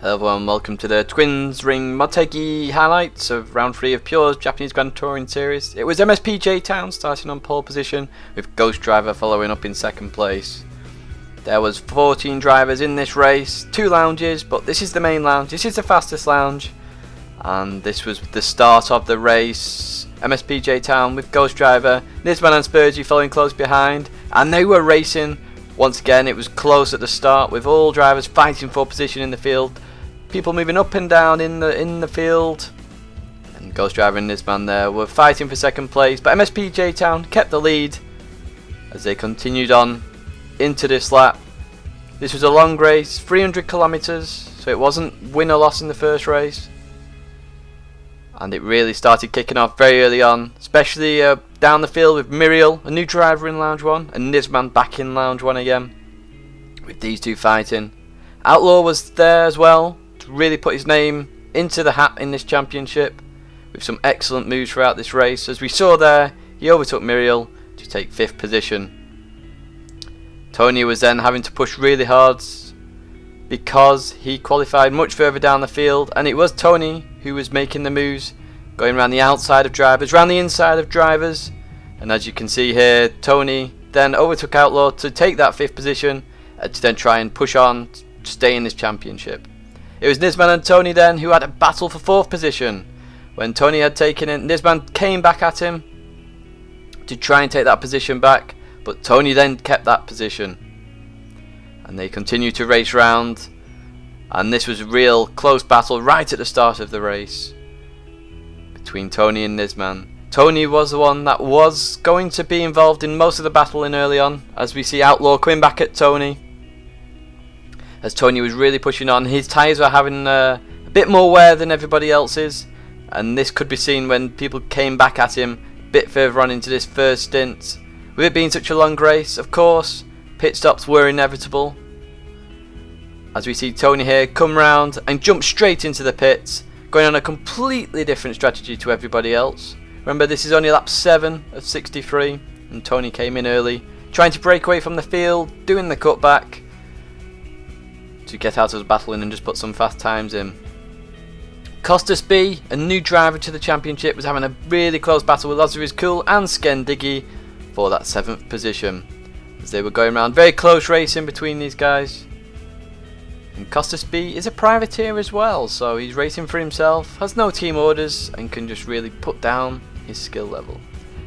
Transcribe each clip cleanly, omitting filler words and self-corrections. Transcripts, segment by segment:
Hello everyone, welcome to the Twins Ring Motegi highlights of round 3 of PURE's Japanese Grand Touring Series. It was MSP Town starting on pole position with Ghost Driver following up in second place. There was 14 drivers in this race, 2 lounges, but this is the main lounge, this is the fastest lounge. And this was the start of the race. MSP Town with Ghost Driver, Nisman and Spurgey following close behind, and they were racing. Once again it was close at the start with all drivers fighting for position in the field. People moving up and down in the field, and Ghost Driver and Nisman there were fighting for second place, but MSP Town kept the lead as they continued on into this lap. This was a long race, 300 kilometers, so it wasn't win or loss in the first race, and it really started kicking off very early on, especially down the field with Muriel, a new driver in Lounge 1, and Nisman back in Lounge 1 again, with these two fighting. Outlaw was there as well, to really put his name into the hat in this championship, with some excellent moves throughout this race. As we saw there, he overtook Muriel to take 5th position. Tony was then having to push really hard because he qualified much further down the field, and it was Tony who was making the moves, going around the outside of drivers, around the inside of drivers, and as you can see here, Tony then overtook Outlaw to take that 5th position and to then try and push on to stay in this championship. It was Nisman and Tony then who had a battle for 4th position. When Tony had taken it, Nisman came back at him to try and take that position back, but Tony then kept that position. And they continued to race round, and this was a real close battle right at the start of the race between Tony and Nisman. Tony was the one that was going to be involved in most of the battle in early on, as we see Outlaw coming back at Tony. As Tony was really pushing on, his tyres were having a bit more wear than everybody else's, and this could be seen when people came back at him a bit further on into this first stint. With it being such a long race, of course, pit stops were inevitable. As we see Tony here come round and jump straight into the pits, going on a completely different strategy to everybody else. Remember, this is only lap 7 of 63, and Tony came in early, trying to break away from the field, doing the cutback to get out of the battle and just put some fast times in. Costas B, a new driver to the championship, was having a really close battle with Lazarus Cool and Diggy for that 7th position, as they were going around. Very close racing between these guys. And Costas B is a privateer as well, so he's racing for himself, has no team orders, and can just really put down his skill level.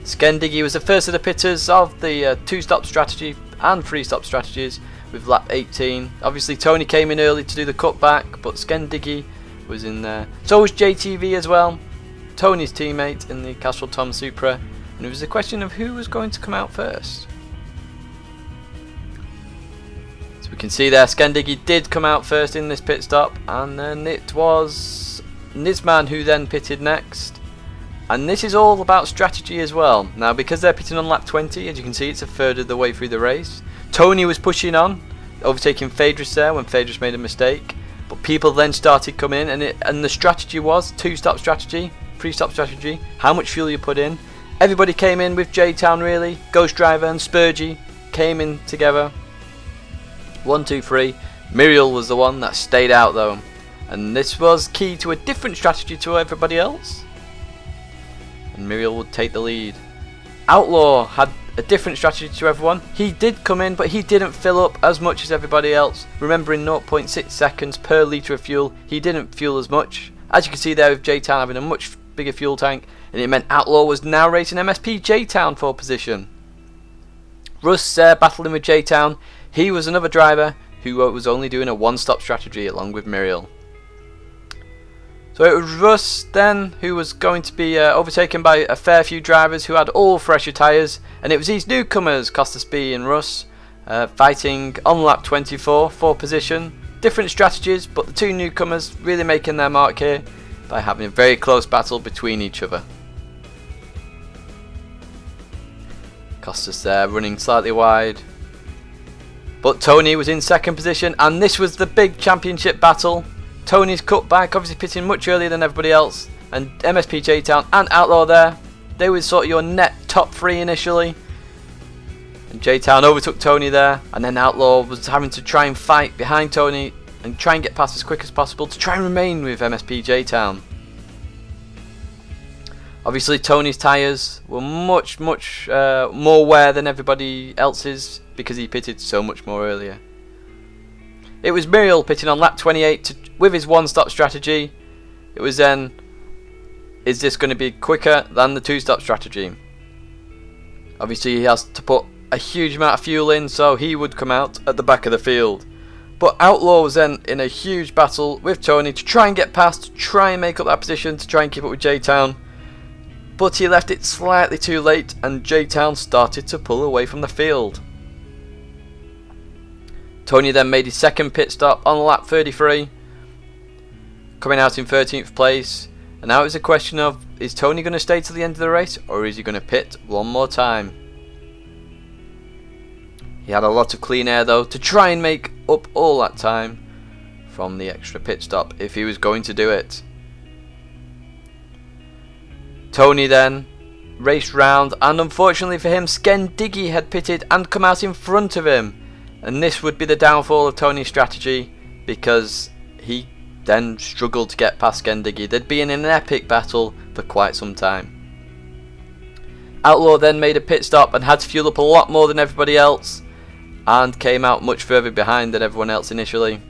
Diggy was the first of the pitters of the 2-stop strategy and 3-stop strategies with lap 18. Obviously Tony came in early to do the cutback, but Diggy was in there. So was JTV as well, Tony's teammate in the Castrol Tom Supra, and it was a question of who was going to come out first. So we can see there Diggy did come out first in this pit stop, and then it was Nisman who then pitted next. And this is all about strategy as well. Now, because they're pitting on lap 20, as you can see, it's a third of the way through the race. Tony was pushing on, overtaking Phaedrus there when Phaedrus made a mistake. But people then started coming in, and the strategy was 2-stop strategy, 3-stop strategy, how much fuel you put in. Everybody came in with J-Town really. Ghost Driver and Spurgey came in together. 1, 2, 3. Muriel was the one that stayed out though. And this was key to a different strategy to everybody else. And Muriel would take the lead. Outlaw had a different strategy to everyone. He did come in, but he didn't fill up as much as everybody else. Remembering 0.6 seconds per litre of fuel, he didn't fuel as much. As you can see there with J-Town having a much bigger fuel tank, and it meant Outlaw was now racing MSP J-Town for position. Russ battling with J-Town. He was another driver who was only doing a 1-stop strategy along with Muriel. So it was Russ then who was going to be overtaken by a fair few drivers who had all fresher tyres, and it was these newcomers, Costas B and Russ, fighting on lap 24 for position. Different strategies, but the two newcomers really making their mark here by having a very close battle between each other. Costas there running slightly wide, but Tony was in second position, and this was the big championship battle. Tony's cut back, obviously pitting much earlier than everybody else, and MSP J-Town and Outlaw there, they were sort of your net top 3 initially, and J-Town overtook Tony there, and then Outlaw was having to try and fight behind Tony and try and get past as quick as possible to try and remain with MSP J-Town. Obviously Tony's tyres were much more wear than everybody else's because he pitted so much more earlier. It was Muriel pitting on lap 28 with his one-stop strategy. It was then, is this going to be quicker than the two-stop strategy? Obviously he has to put a huge amount of fuel in, so he would come out at the back of the field. But Outlaw was then in a huge battle with Tony to try and get past, to try and make up that position, to try and keep up with J-Town. But he left it slightly too late and J-Town started to pull away from the field. Tony then made his second pit stop on lap 33, coming out in 13th place. And now it's a question of, is Tony going to stay to the end of the race or is he going to pit one more time? He had a lot of clean air though to try and make up all that time from the extra pit stop if he was going to do it. Tony then raced round, and unfortunately for him, Tidgney had pitted and come out in front of him, and this would be the downfall of Tony's strategy because he then struggled to get past Tidgney. They'd been in an epic battle for quite some time. Outlaw then made a pit stop and had to fuel up a lot more than everybody else and came out much further behind than everyone else initially.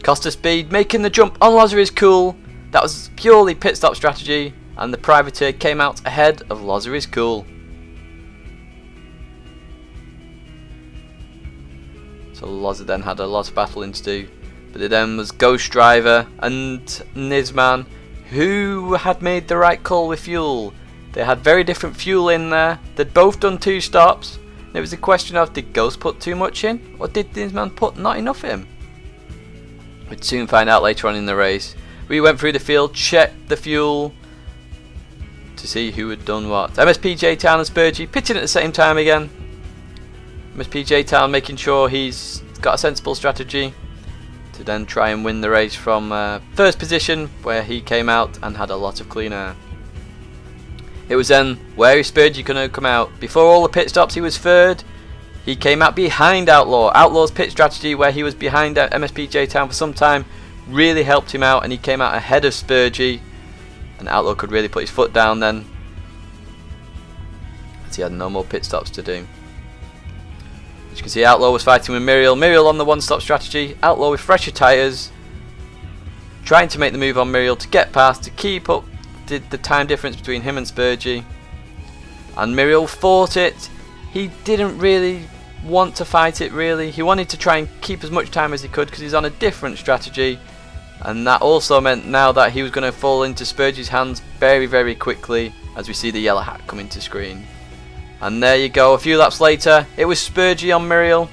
Costa Speed making the jump on Loza is Cool. That was purely pit stop strategy, and the privateer came out ahead of Loza is Cool. So Loza then had a lot of battling to do, but it then was Ghost Driver and Nizman who had made the right call with fuel. They had very different fuel in there. They'd both done 2 stops. And it was a question of, did Ghost put too much in or did Nizman put not enough in? We'd soon find out later on in the race. We went through the field, checked the fuel to see who had done what. MSP J-Town and Spurgey pitting at the same time again. MSP J-Town making sure he's got a sensible strategy to then try and win the race from first position, where he came out and had a lot of clean air. It was then, where is Spurgey going to come out? Before all the pit stops he was third. He came out behind Outlaw. Outlaw's pit strategy, where he was behind MSP J-Town for some time, really helped him out, and he came out ahead of Spurgey, and Outlaw could really put his foot down then, as he had no more pit stops to do. As you can see, Outlaw was fighting with Muriel. Muriel on the one-stop strategy. Outlaw with fresher tyres, trying to make the move on Muriel to get past, to keep up the time difference between him and Spurgey. And Muriel fought it. He didn't really want to fight it really. He wanted to try and keep as much time as he could because he's on a different strategy. And that also meant now that he was going to fall into Spurgey's hands very, very quickly, as we see the yellow hat come into screen. And there you go, a few laps later, it was Spurgey on Muriel.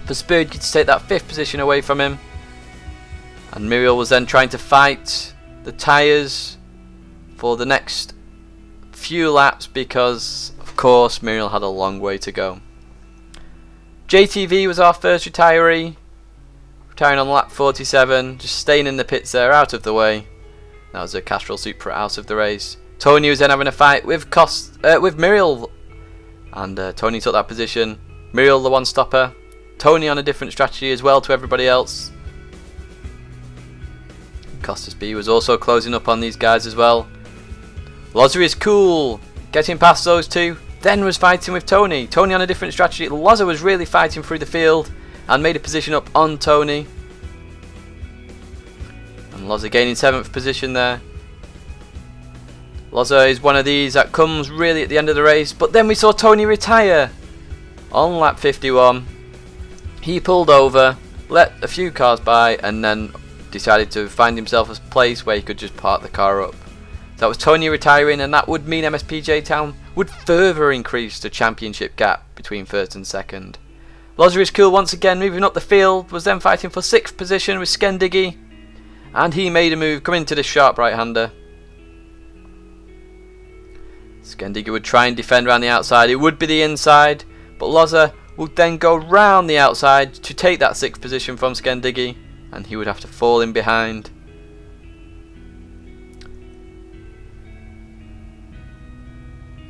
For Spurgey to take that 5th position away from him. And Muriel was then trying to fight the tyres for the next few laps because, of course, Muriel had a long way to go. JTV was our first retiree, retiring on lap 47, just staying in the pits there, out of the way. That was a Castrol Supra out of the race. Tony was then having a fight with Muriel, and Tony took that position. Muriel the one stopper, Tony on a different strategy as well to everybody else. Costa Speed was also closing up on these guys as well. Loza is Cool, getting past those two, then was fighting with Tony. Tony on a different strategy. Loza was really fighting through the field and made a position up on Tony. And Loza gaining 7th position there. Loza is one of these that comes really at the end of the race, but then we saw Tony retire on lap 51. He pulled over, let a few cars by, and then decided to find himself a place where he could just park the car up. So that was Tony retiring, and that would mean MSP J-Town would further increase the championship gap between 1st and 2nd. Loza is Cool once again moving up the field, was then fighting for 6th position with Tidgney, and he made a move coming to the sharp right-hander. Tidgney would try and defend around the outside. It would be the inside, but Loza would then go round the outside to take that 6th position from Tidgney, and he would have to fall in behind.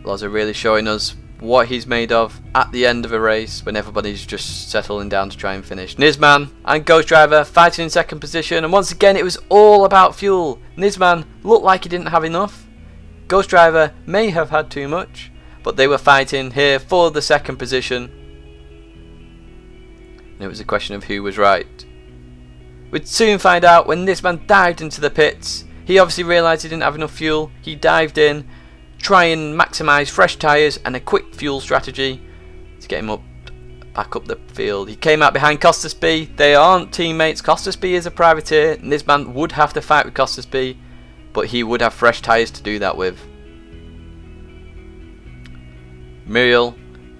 Loza really showing us what he's made of at the end of a race when everybody's just settling down to try and finish. Nisman and Ghost Driver fighting in second position, and once again it was all about fuel. Nisman looked like he didn't have enough. Ghost Driver may have had too much, but they were fighting here for the second position, and it was a question of who was right. We'd soon find out when Nisman dived into the pits. He obviously realised he didn't have enough fuel. He dived in, try and maximise fresh tyres and a quick fuel strategy to get him back up the field. He came out behind Costas B. They aren't teammates. Costas B is a privateer, and this man would have to fight with Costas B, but he would have fresh tyres to do that with. Muriel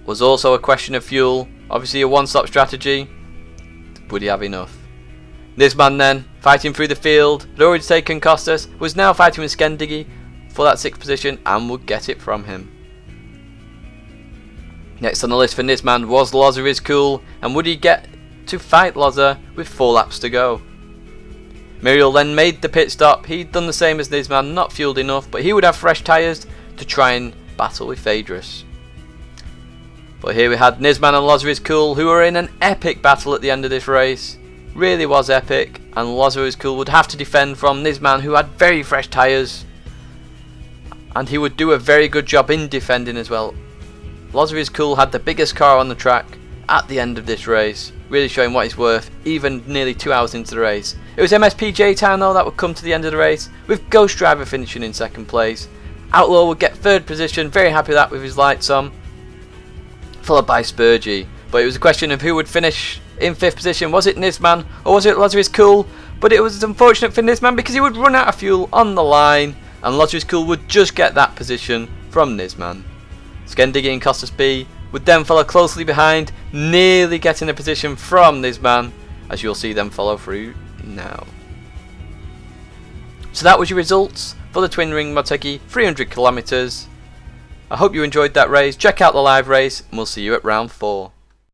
was also a question of fuel. Obviously a one-stop strategy. Would he have enough? This man then, fighting through the field, had already taken Costas, was now fighting with Tidgney for that 6th position and would get it from him. Next on the list for Nisman was Loza is cool, and would he get to fight Loza with 4 laps to go? Muriel then made the pit stop. He'd done the same as Nisman, not fueled enough, but he would have fresh tyres to try and battle with Phaedrus. But here we had Nisman and Loza is cool, who were in an epic battle at the end of this race. Really was epic, and Loza is cool would have to defend from Nisman, who had very fresh tyres, and he would do a very good job in defending as well. Loza is cool had the biggest car on the track at the end of this race, really showing what he's worth even nearly 2 hours into the race. It was MSP J-Town though that would come to the end of the race, with Ghost Driver finishing in 2nd place. Outlaw would get 3rd position, very happy with that with his lights on, followed by Spurgey. But it was a question of who would finish in 5th position. Was it Nisman or was it Loza is cool? But it was unfortunate for Nisman because he would run out of fuel on the line, and Loza is cool would just get that position from Nisman. Tidgney and Costas B would then follow closely behind, nearly getting a position from Nisman, as you'll see them follow through now. So that was your results for the Twin Ring Motegi 300 kilometers. I hope you enjoyed that race. Check out the live race, and we'll see you at round 4.